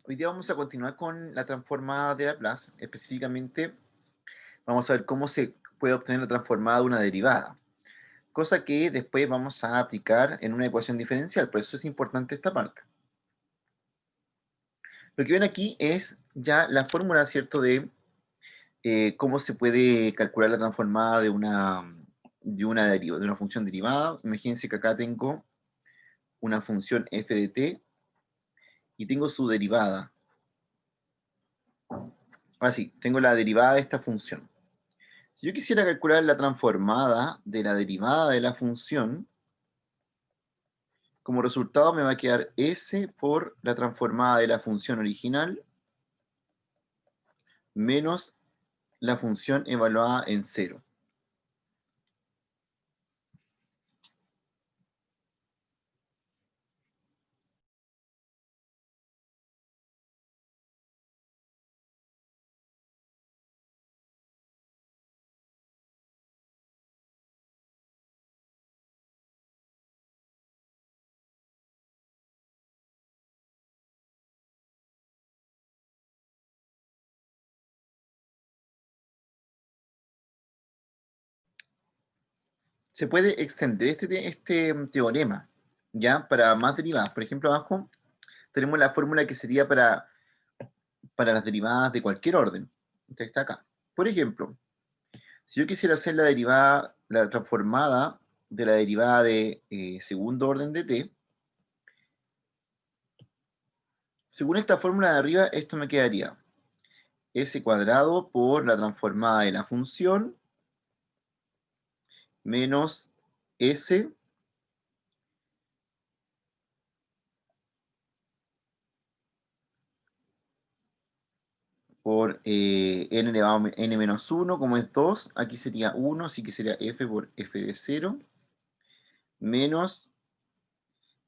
Hoy día vamos a continuar con la transformada de Laplace. Específicamente, vamos a ver cómo se puede obtener la transformada de una derivada, cosa que después vamos a aplicar en una ecuación diferencial. Por eso es importante esta parte. Lo que ven aquí es ya la fórmula, ¿cierto?, de cómo se puede calcular la transformada de una función derivada. Imagínense que acá tengo una función f de t y tengo su derivada. Así, tengo la derivada de esta función. Si yo quisiera calcular la transformada de la derivada de la función, como resultado me va a quedar s por la transformada de la función original menos la función evaluada en cero. Se puede extender este teorema, ¿ya? Para más derivadas. Por ejemplo, abajo tenemos la fórmula que sería para las derivadas de cualquier orden. Entonces está acá. Por ejemplo, si yo quisiera hacer la derivada, la transformada de la derivada de segundo orden de t, según esta fórmula de arriba, esto me quedaría s cuadrado por la transformada de la función menos s por n elevado a n menos 1, como es 2, aquí sería 1, así que sería f por f de 0, menos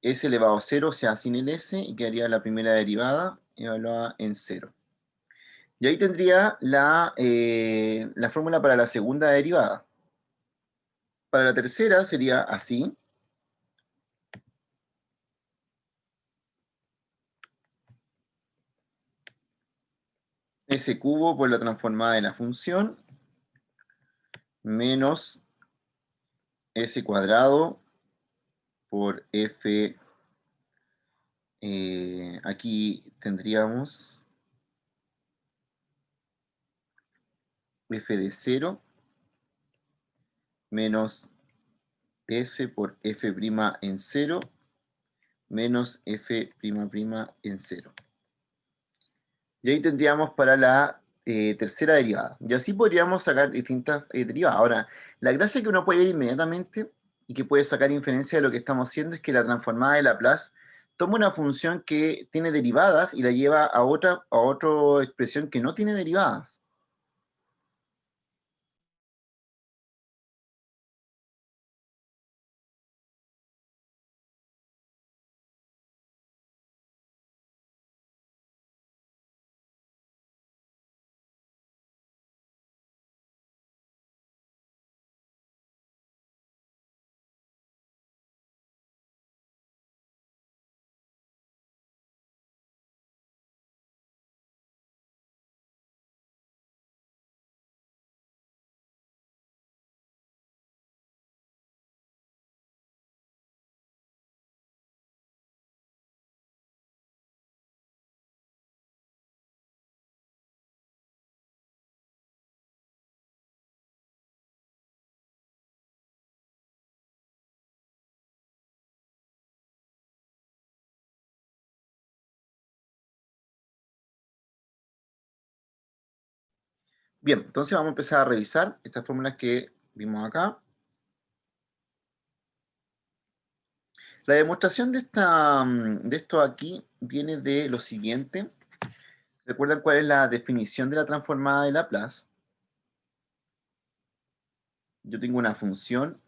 s elevado a 0, o sea, sin el s, y quedaría la primera derivada evaluada en 0. Y ahí tendría la fórmula para la segunda derivada. Para la tercera sería así. S cubo por la transformada de la función menos s cuadrado por f, aquí tendríamos f de 0 menos s por f' en 0 menos f' en 0. Y ahí tendríamos para la tercera derivada. Y así podríamos sacar distintas derivadas. Ahora, la gracia que uno puede ir inmediatamente y que puede sacar inferencia de lo que estamos haciendo es que la transformada de Laplace toma una función que tiene derivadas y la lleva a otra expresión que no tiene derivadas. Bien, entonces vamos a empezar a revisar estas fórmulas que vimos acá. La demostración de esto aquí viene de lo siguiente. ¿Se acuerdan cuál es la definición de la transformada de Laplace? Yo tengo una función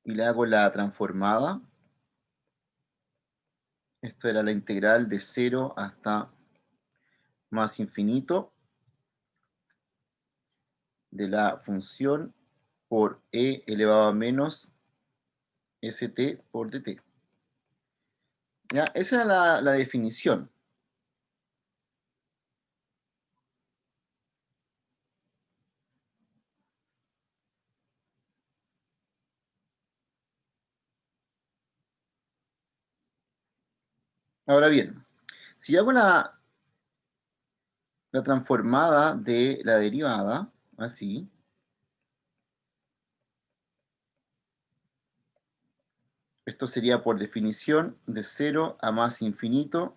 y le hago la transformada. Esto era la integral de 0 hasta más infinito de la función por e elevado a menos st por dt. ¿Ya? Esa era la definición. Ahora bien, si hago la transformada de la derivada, así, esto sería por definición de 0 a más infinito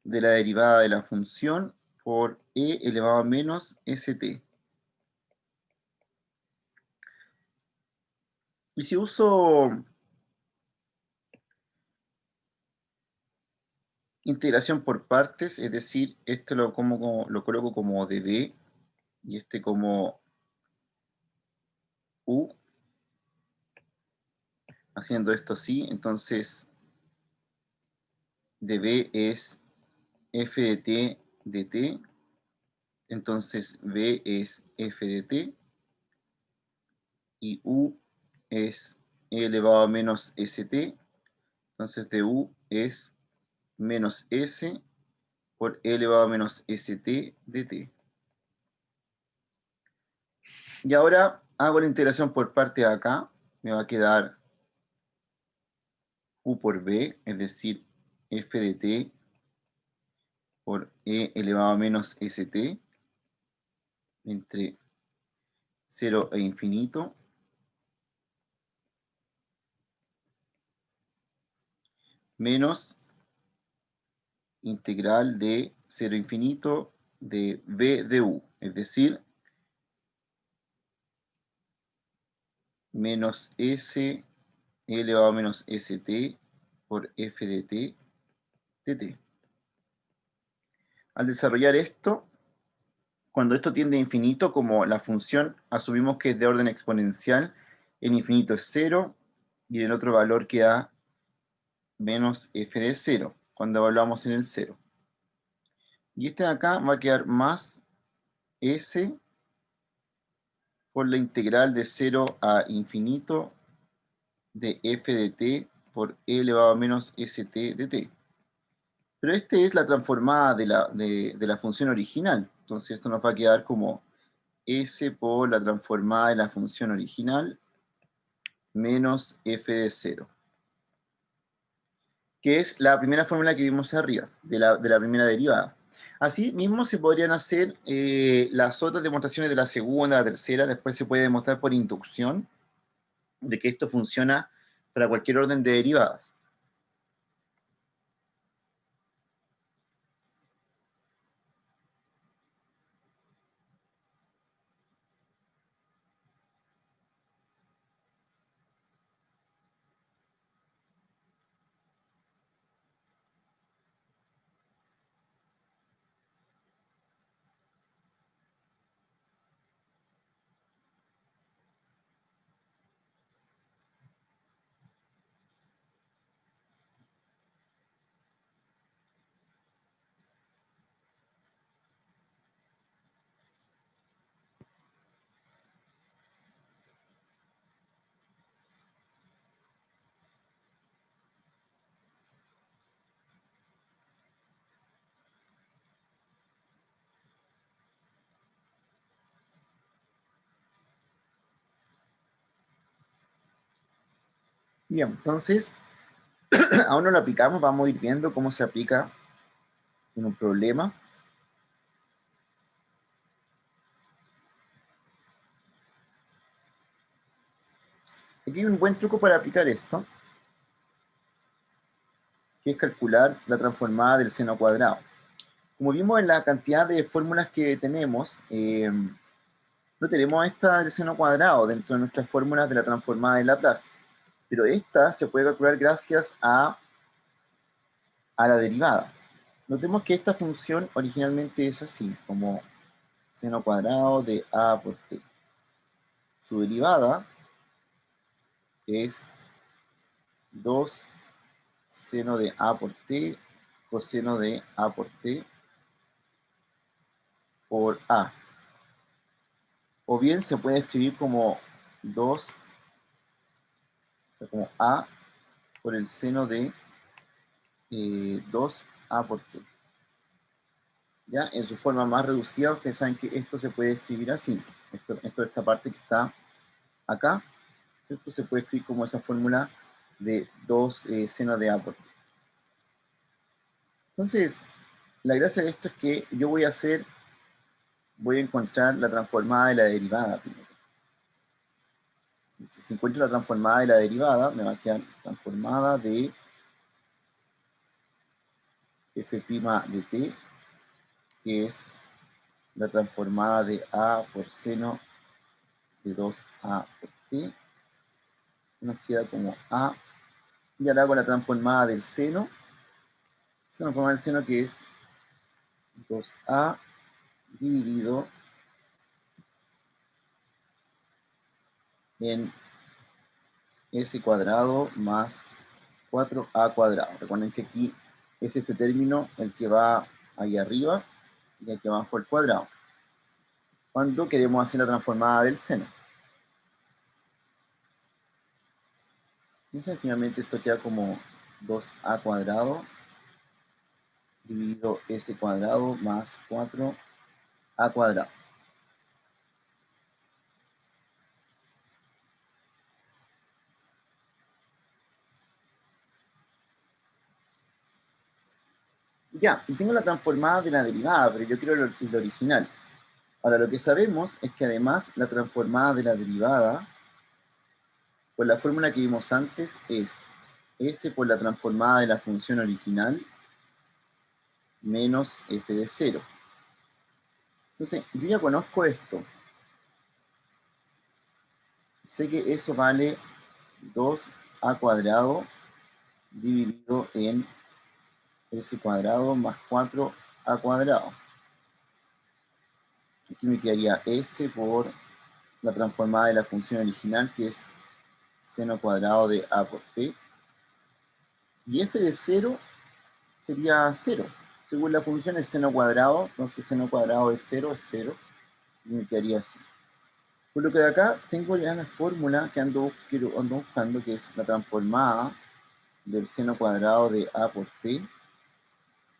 de la derivada de la función por e elevado a menos st. Y si uso integración por partes, es decir, esto lo coloco como db y este como u, haciendo esto así, entonces db es f de t de t, entonces b es f de t, y u es e elevado a menos st, entonces du es menos s por e elevado a menos st de t. Y ahora hago la integración por parte de acá, me va a quedar u por b, es decir, f de t por e elevado a menos st entre 0 e infinito, menos integral de 0 a infinito de b de u, es decir, menos s e elevado a menos st por f de t de t. Al desarrollar esto, cuando esto tiende a infinito, como la función asumimos que es de orden exponencial, el infinito es 0 y el otro valor queda menos f de 0, cuando evaluamos en el 0. Y este de acá va a quedar más s por la integral de 0 a infinito de f de t por e elevado a menos st de t. Pero esta es la transformada de la función original. Entonces esto nos va a quedar como s por la transformada de la función original menos f de 0, que es la primera fórmula que vimos arriba, de la primera derivada. Así mismo se podrían hacer las otras demostraciones de la segunda, la tercera, después se puede demostrar por inducción de que esto funciona para cualquier orden de derivadas. Bien, entonces, aún no lo aplicamos, vamos a ir viendo cómo se aplica en un problema. Aquí hay un buen truco para aplicar esto, que es calcular la transformada del seno cuadrado. Como vimos en la cantidad de fórmulas que tenemos, no tenemos esta del seno cuadrado dentro de nuestras fórmulas de la transformada de Laplace, pero esta se puede calcular gracias a la derivada. Notemos que esta función originalmente es así, como seno cuadrado de a por t. Su derivada es 2 seno de a por t coseno de a por t por a. O bien se puede escribir como 2, como a por el seno de 2a por t. ¿Ya? En su forma más reducida, ustedes saben que esto se puede escribir así. Esta parte que está acá, ¿cierto? Se puede escribir como esa fórmula de 2 seno de a por t. Entonces, la gracia de esto es que yo voy a encontrar la transformada de la derivada primero. Si encuentro la transformada de la derivada, me va a quedar transformada de f' de t, que es la transformada de a por seno de 2a por t. Nos queda como a, y ahora hago la transformada del seno, que es 2a dividido en s cuadrado más 4a cuadrado. Recuerden que aquí es este término el que va ahí arriba y aquí abajo el cuadrado. Cuando queremos hacer la transformada del seno. Entonces finalmente esto queda como 2a cuadrado dividido s cuadrado más 4a cuadrado. Ya, y tengo la transformada de la derivada, pero yo quiero el original. Ahora, lo que sabemos es que además la transformada de la derivada, por la fórmula que vimos antes, es s por la transformada de la función original menos f de 0. Entonces, yo ya conozco esto. Sé que eso vale 2a cuadrado dividido en s cuadrado más 4a cuadrado. Aquí me quedaría s por la transformada de la función original, que es seno cuadrado de a por t. Y f de 0 sería 0. Según la función es seno cuadrado, entonces seno cuadrado de 0 es 0. Y me quedaría así. Por lo que de acá tengo ya la fórmula que ando buscando, que es la transformada del seno cuadrado de a por t,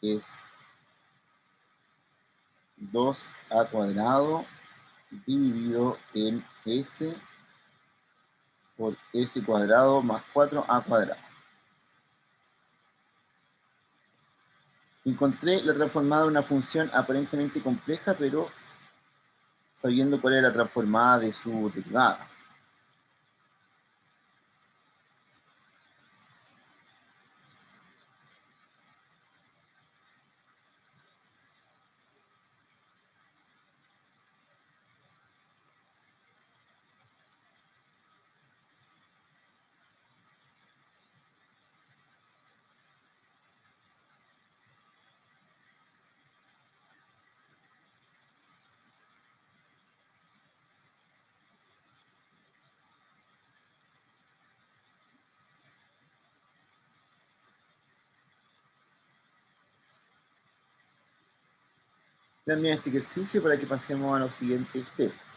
que es 2a cuadrado dividido en s por s cuadrado más 4a cuadrado. Encontré la transformada de una función aparentemente compleja, pero sabiendo cuál es la transformada de su derivada. También este ejercicio para que pasemos a los siguientes steps.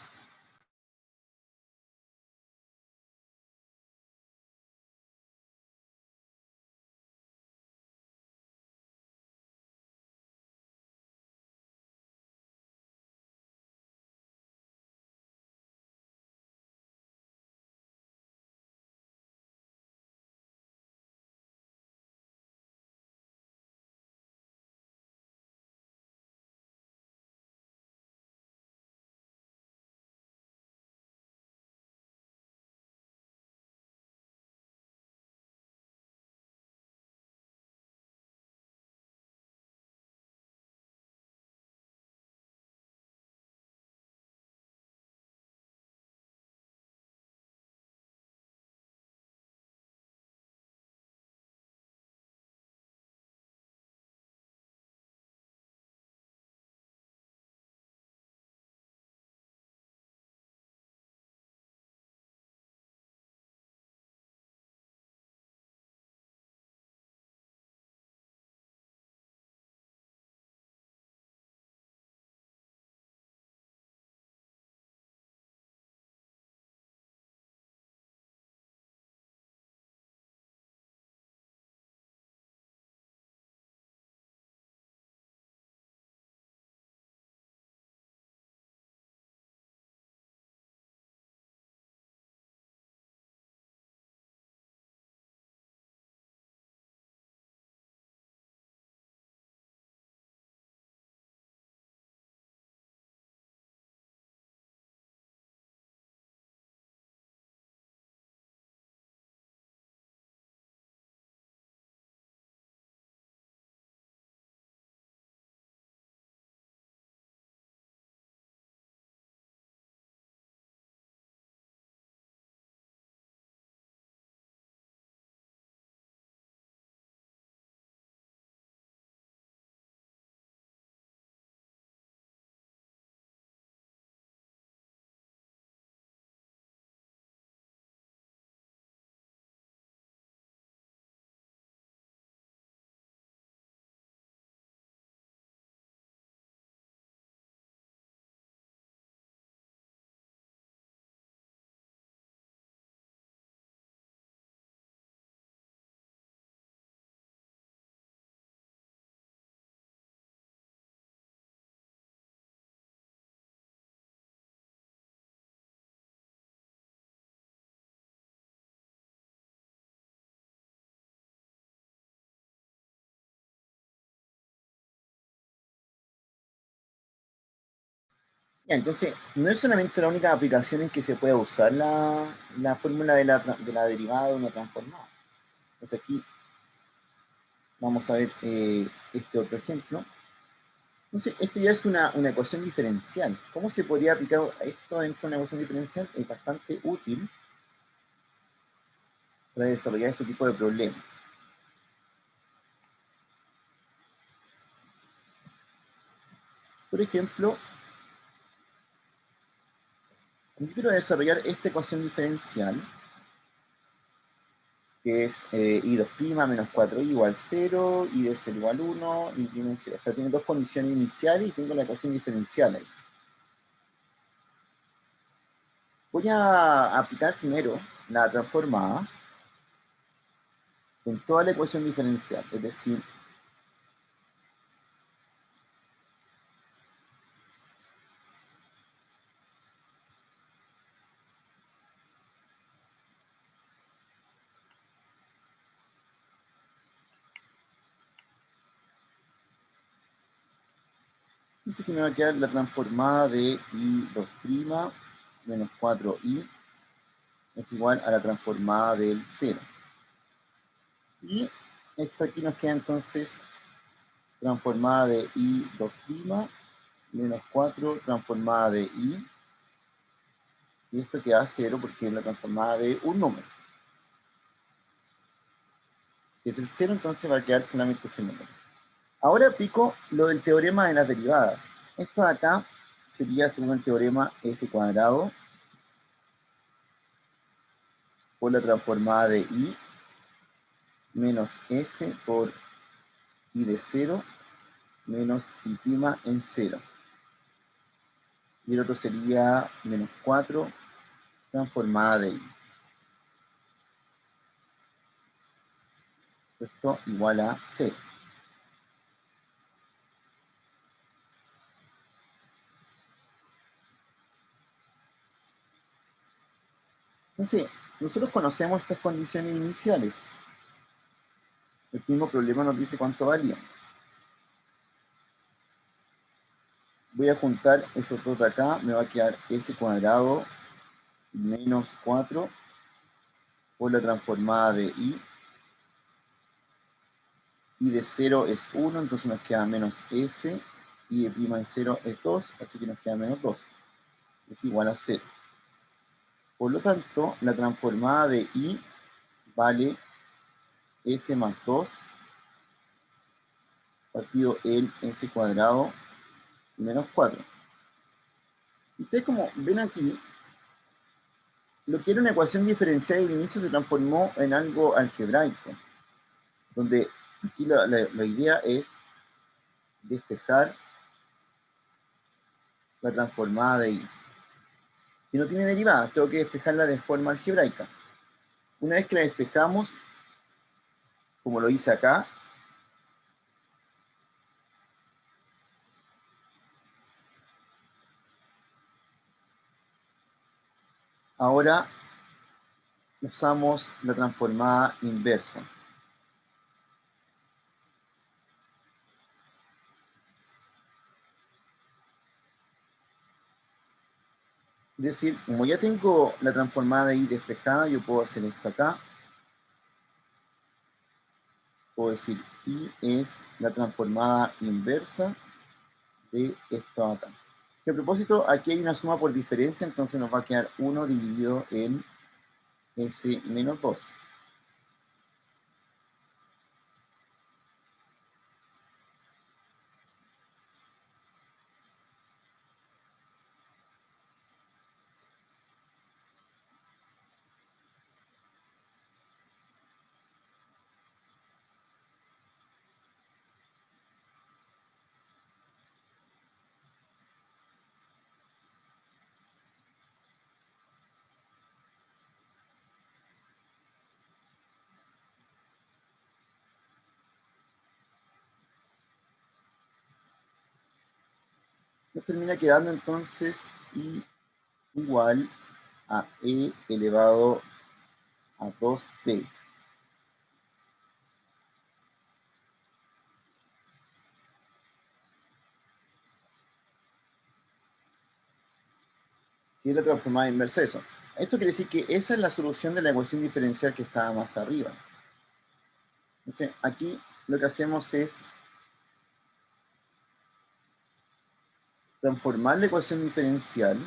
Ya, entonces, no es solamente la única aplicación en que se puede usar la fórmula de la derivada de una transformada. Entonces aquí vamos a ver este otro ejemplo. Entonces, esto ya es una ecuación diferencial. ¿Cómo se podría aplicar esto dentro de una ecuación diferencial? Es bastante útil para desarrollar este tipo de problemas. Por ejemplo, yo quiero desarrollar esta ecuación diferencial, que es i 2' menos 4i igual 0, i de 0 igual 1, y tiene 0. O sea, tiene dos condiciones iniciales y tengo la ecuación diferencial ahí. Voy a aplicar primero la transformada en toda la ecuación diferencial, es decir, dice que me va a quedar la transformada de i 2' menos 4i es igual a la transformada del 0. Y esto aquí nos queda entonces transformada de i 2' menos 4 transformada de i. Y esto queda 0 porque es la transformada de un número. Que es el 0, entonces va a quedar solamente ese número. Ahora aplico lo del teorema de las derivadas. Esto de acá sería, según el teorema, s cuadrado por la transformada de i menos s por i de 0 menos i' en 0. Y el otro sería menos 4 transformada de i. Esto igual a 0. Entonces, nosotros conocemos estas condiciones iniciales. El mismo problema nos dice cuánto valían. Voy a juntar esos dos de acá, me va a quedar s cuadrado menos 4 por la transformada de i de 0 es 1, entonces nos queda menos s, y de prima en 0 es 2, así que nos queda menos 2, es igual a 0. Por lo tanto, la transformada de i vale s más 2 partido el s cuadrado menos 4. Ustedes como ven aquí, lo que era una ecuación diferencial al inicio se transformó en algo algebraico, donde aquí la idea es despejar la transformada de i. Si no tiene derivadas, tengo que despejarla de forma algebraica. Una vez que la despejamos, como lo hice acá, ahora usamos la transformada inversa. Es decir, como ya tengo la transformada de i despejada, yo puedo hacer esto acá. Puedo decir i es la transformada inversa de esto acá. Que a propósito, aquí hay una suma por diferencia, entonces nos va a quedar 1 dividido en s menos 2. Nos termina quedando entonces i igual a e elevado a 2t. y la transformada inversa de eso. Esto quiere decir que esa es la solución de la ecuación diferencial que estaba más arriba. Entonces, aquí lo que hacemos es transformar la ecuación diferencial,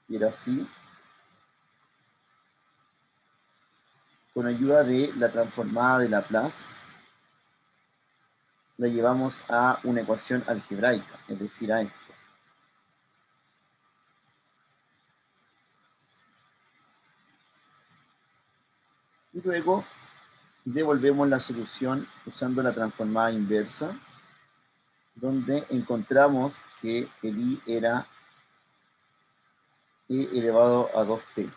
y era así, con ayuda de la transformada de Laplace, la llevamos a una ecuación algebraica, es decir, a esto. Y luego devolvemos la solución usando la transformada inversa, donde encontramos que el i era e elevado a 2t.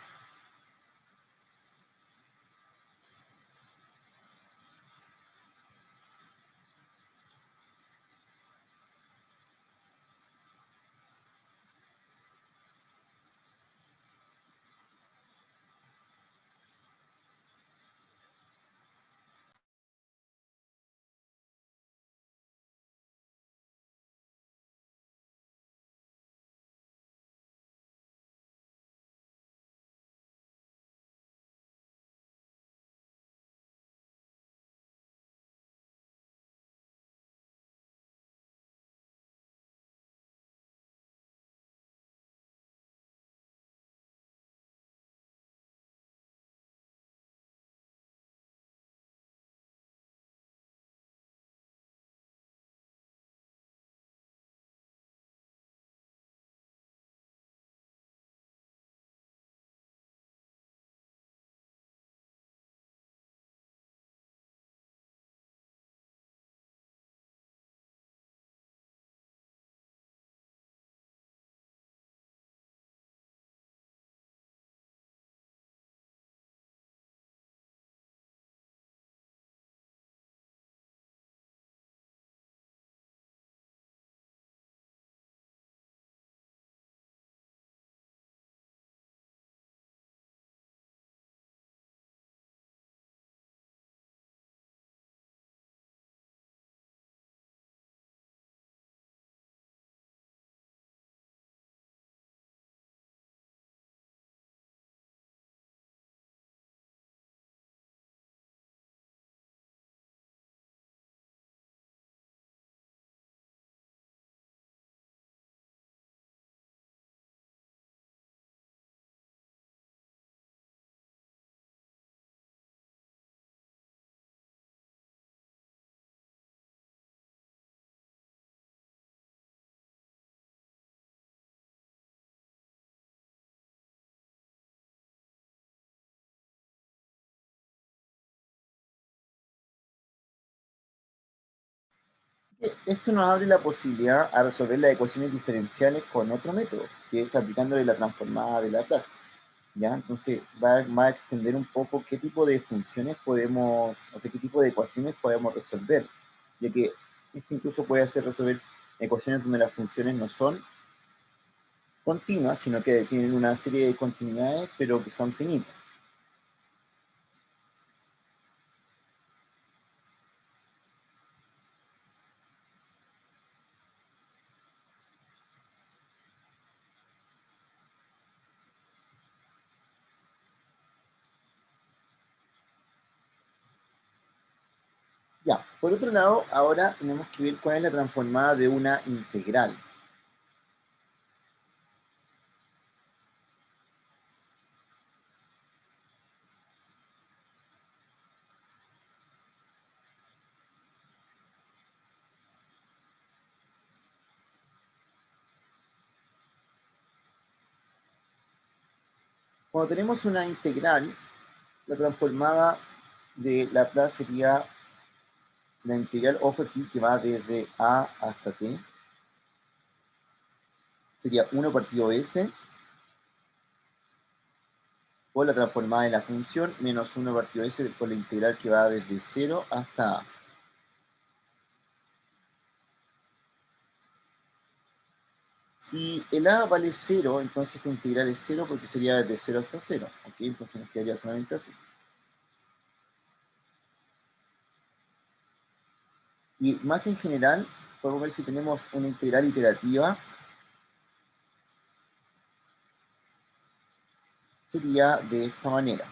Esto nos abre la posibilidad a resolver las ecuaciones diferenciales con otro método, que es aplicándole la transformada de Laplace. ¿Ya? Entonces va a extender un poco qué tipo de funciones podemos, o sea, qué tipo de ecuaciones podemos resolver, ya que esto incluso puede hacer resolver ecuaciones donde las funciones no son continuas, sino que tienen una serie de continuidades, pero que son finitas. Ya, por otro lado, ahora tenemos que ver cuál es la transformada de una integral. Cuando tenemos una integral, la transformada de Laplace sería la integral, ojo aquí, que va desde a hasta t, sería 1 partido s, por la transformada de la función, menos 1 partido s por la integral que va desde 0 hasta a. Si el a vale 0, entonces esta integral es 0 porque sería desde 0 hasta 0. ¿Ok? Entonces nos quedaría solamente así. Y más en general, podemos ver si tenemos una integral iterativa sería de esta manera.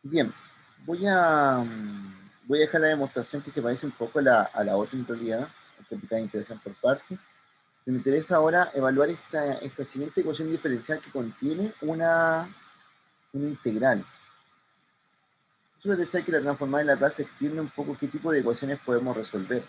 Bien, voy a dejar la demostración que se parece un poco a la otra en realidad, la integración por partes. Me interesa ahora evaluar esta siguiente ecuación diferencial que contiene una integral. Eso decía que la transformada en Laplace extiende un poco qué tipo de ecuaciones podemos resolver.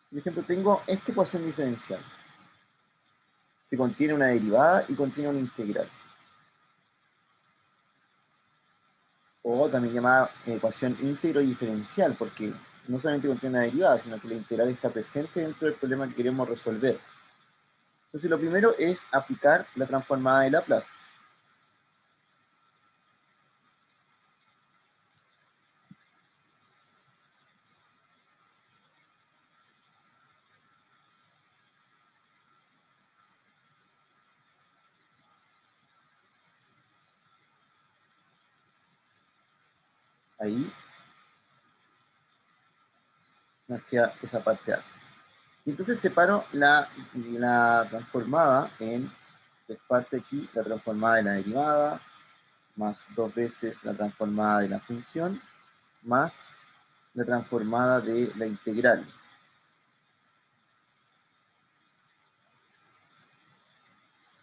Por ejemplo, tengo esta ecuación diferencial, que contiene una derivada y contiene una integral. O también llamada ecuación íntegro diferencial, porque no solamente contiene una derivada, sino que la integral está presente dentro del problema que queremos resolver. Entonces, lo primero es aplicar la transformada de Laplace. Ahí nos queda esa parte A. Y entonces separo la transformada en, es parte aquí, la transformada de la derivada, más dos veces la transformada de la función, más la transformada de la integral.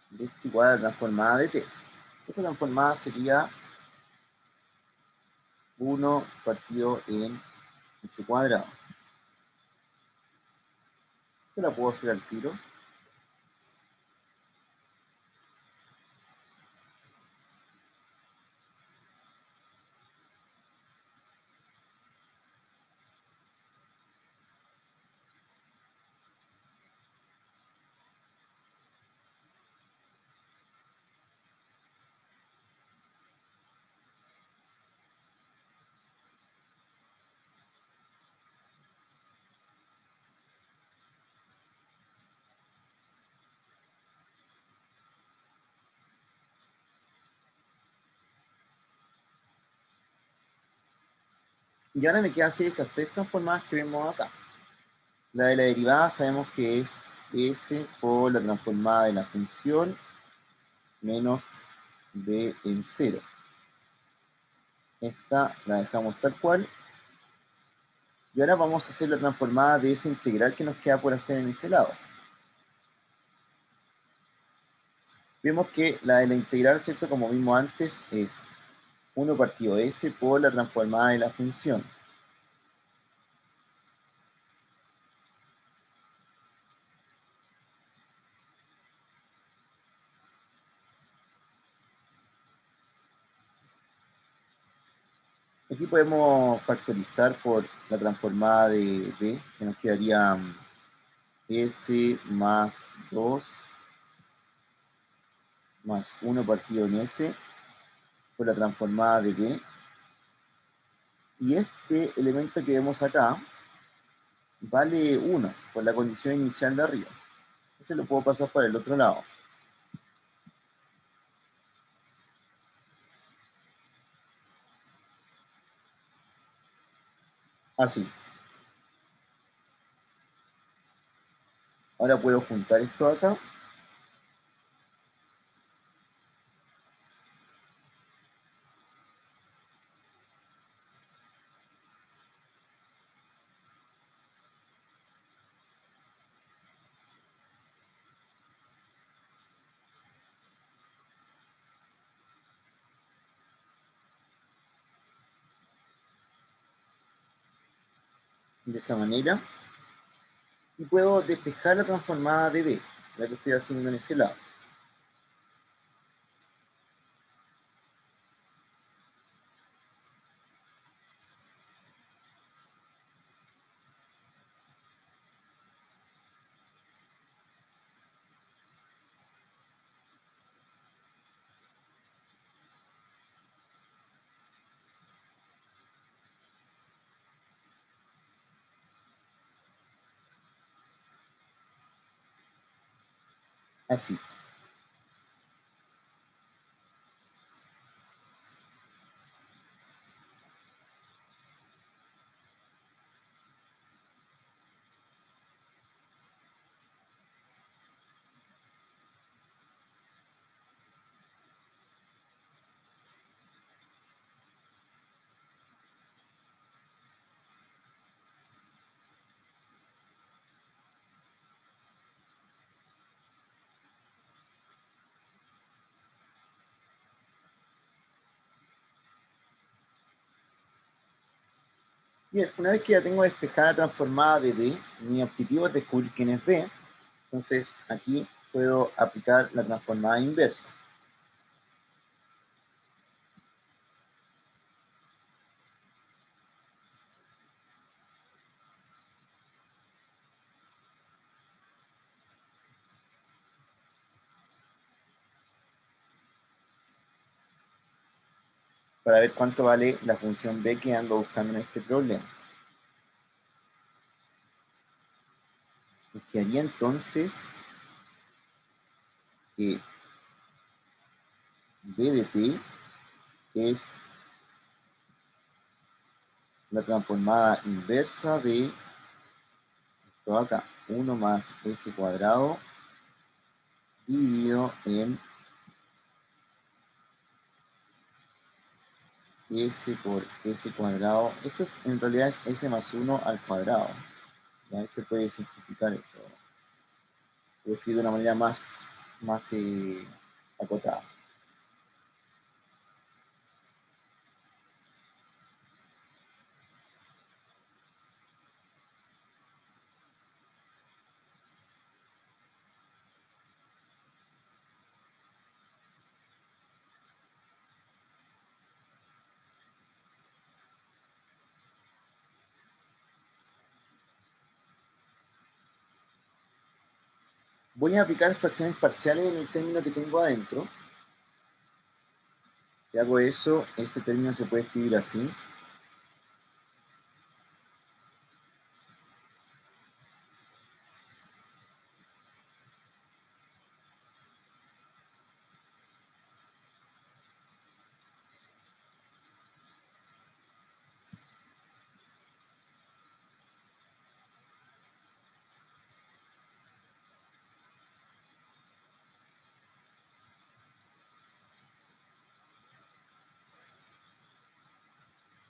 De esto igual a la transformada de t. Esta transformada sería 1 partido en s cuadrado. Esto la puedo hacer al tiro. Y ahora me quedan hacer estas tres transformadas que vemos acá. La de la derivada sabemos que es s por la transformada de la función menos b en 0. Esta la dejamos tal cual. Y ahora vamos a hacer la transformada de esa integral que nos queda por hacer en ese lado. Vemos que la de la integral, ¿cierto? Como vimos antes, es 1 partido s por la transformada de la función. Aquí podemos factorizar por la transformada de b, que nos quedaría s más 2 más 1 partido en s por la transformada de b. Y este elemento que vemos acá vale 1 por la condición inicial de arriba. Este lo puedo pasar para el otro lado. Así. Ahora puedo juntar esto acá de esa manera. Y puedo despejar la transformada de B, la que estoy haciendo en ese lado. Así. Bien, una vez que ya tengo despejada la transformada de B, mi objetivo es descubrir quién es B. Entonces aquí puedo aplicar la transformada inversa. Para ver cuánto vale la función B que ando buscando en este problema. Que haría entonces que B de T es la transformada inversa de esto acá, 1 más S cuadrado dividido en S por S cuadrado. Esto en realidad es S más 1 al cuadrado. Ya se puede simplificar eso. Lo escribo de una manera más acotada. Voy a aplicar fracciones parciales en el término que tengo adentro. Si hago eso, ese término se puede escribir así.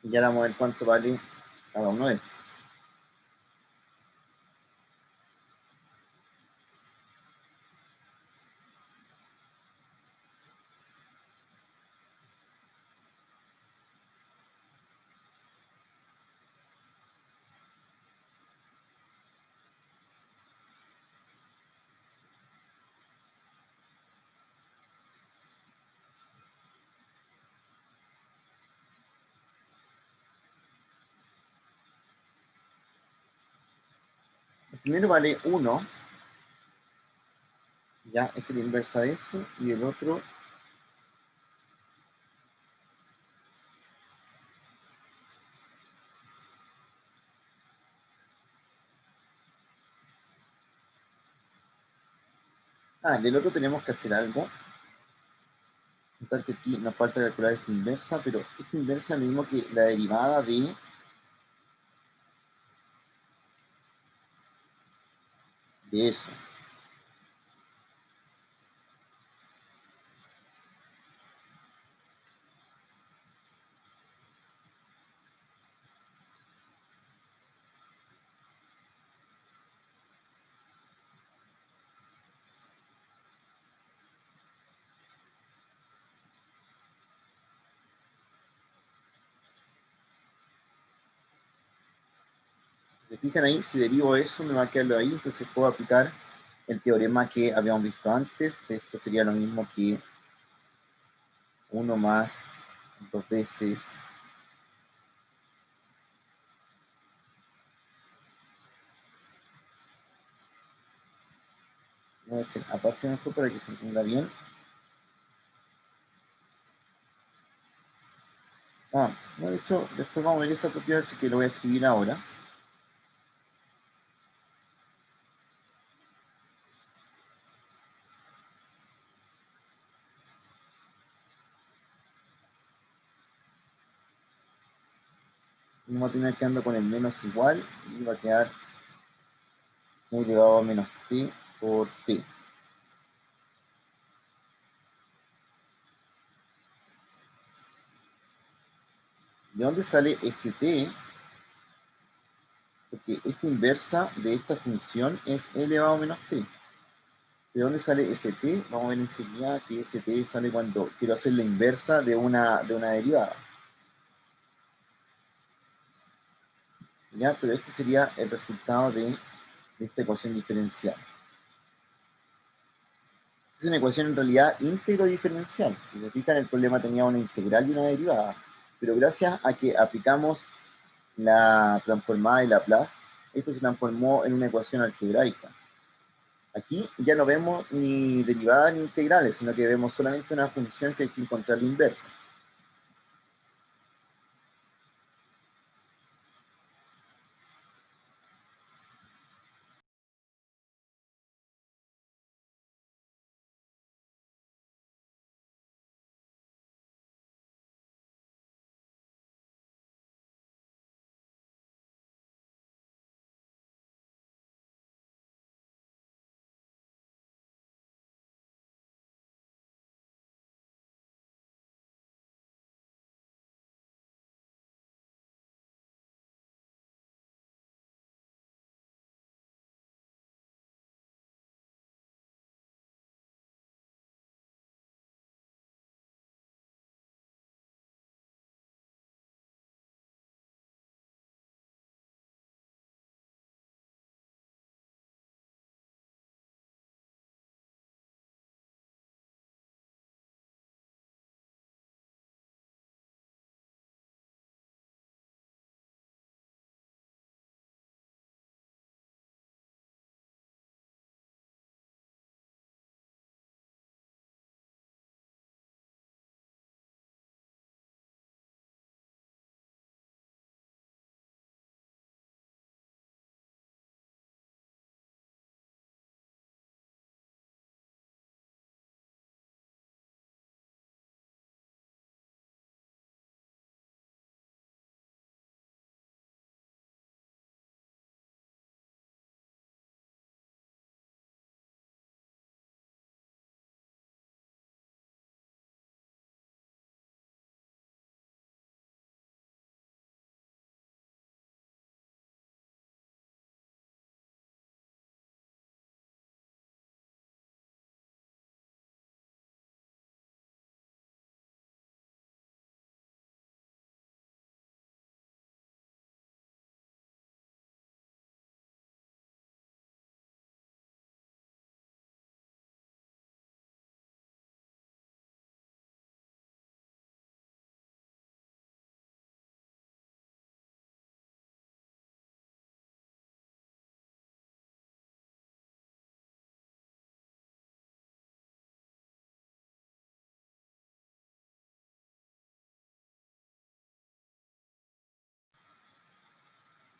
Y ya vamos a ver cuánto vale cada uno de estos. El primero vale 1, ya es la inversa de eso, y el otro del otro tenemos que hacer algo. Notar que aquí nos falta calcular esta inversa, pero esta inversa es lo mismo que la derivada de eso. fijan ahí, si derivo eso, me va a quedar lo ahí, entonces puedo aplicar el teorema que habíamos visto antes. Esto sería lo mismo que 1 más 2 veces voy a hacer aparte de esto para que se entienda bien. No, de hecho, después vamos a ver esa propiedad, así que lo voy a escribir ahora. Vamos a tener quedando con el menos igual y va a quedar elevado a menos t por t. ¿De dónde sale este t? Porque esta inversa de esta función es elevado a menos t. ¿De dónde sale ese t? Vamos a ver enseguida que ese t sale cuando quiero hacer la inversa de una derivada. ¿Ya? Pero este sería el resultado de esta ecuación diferencial. Es una ecuación en realidad íntegro diferencial. Si se fijan, el problema tenía una integral y una derivada. Pero gracias a que aplicamos la transformada de Laplace, esto se transformó en una ecuación algebraica. Aquí ya no vemos ni derivadas ni integrales, sino que vemos solamente una función que hay que encontrar la inversa.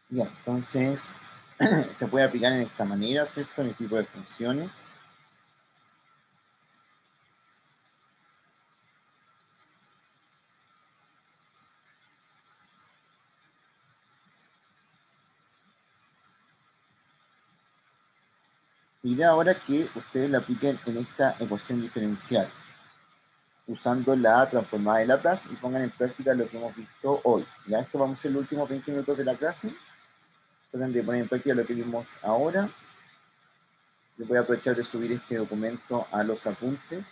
Ya, entonces se puede aplicar en esta manera, ¿cierto? En el tipo de funciones. Y de ahora que ustedes la apliquen en esta ecuación diferencial, usando la transformada de Laplace y pongan en práctica lo que hemos visto hoy. Ya esto vamos a hacer los últimos 20 minutos de la clase. Traten de poner en práctica lo que vimos ahora. Yo voy a aprovechar de subir este documento a los apuntes.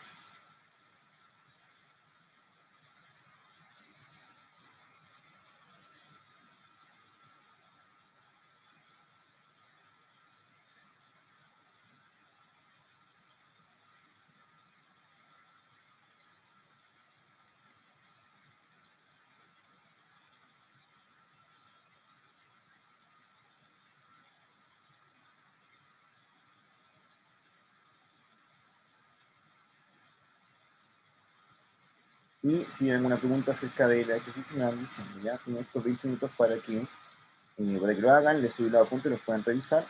Y si hay alguna pregunta acerca de la ejercicio final, diciendo, ya tienen estos 20 minutos para que lo hagan, les subí los apuntes, los puedan revisar,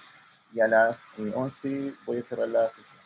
y a las 11 voy a cerrar la sesión.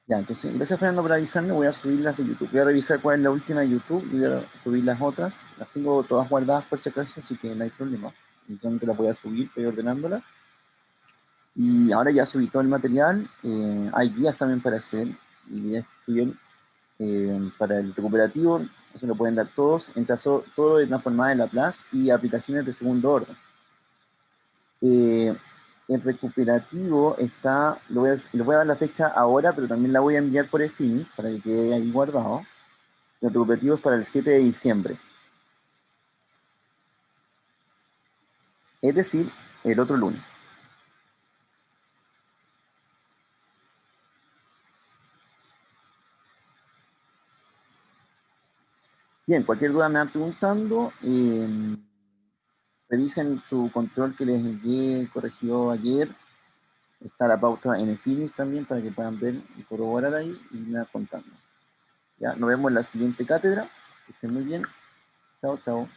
Ya, entonces, gracias Fernando por avisarme, voy a subir las de YouTube. Voy a revisar cuál es la última de YouTube y voy a subir las otras. Las tengo todas guardadas por si acaso, así que no hay problema. Entonces las voy a subir, estoy ordenándolas. Y ahora ya subí todo el material. Hay guías también para hacer, y guías bien, para el recuperativo. Eso lo pueden dar todos. En caso, todo de transformada en Laplace y aplicaciones de segundo orden. Eh, el recuperativo está, le voy a dar la fecha ahora, pero también la voy a enviar por Finis para que quede ahí guardado. El recuperativo es para el 7 de diciembre, es decir, el otro lunes. Bien, cualquier duda me van preguntando. Revisen su control que les envié, corregido ayer. Está la pauta en Finis también para que puedan ver y corroborar ahí y me van contando. Ya, nos vemos en la siguiente cátedra. Que estén muy bien. Chao, chao.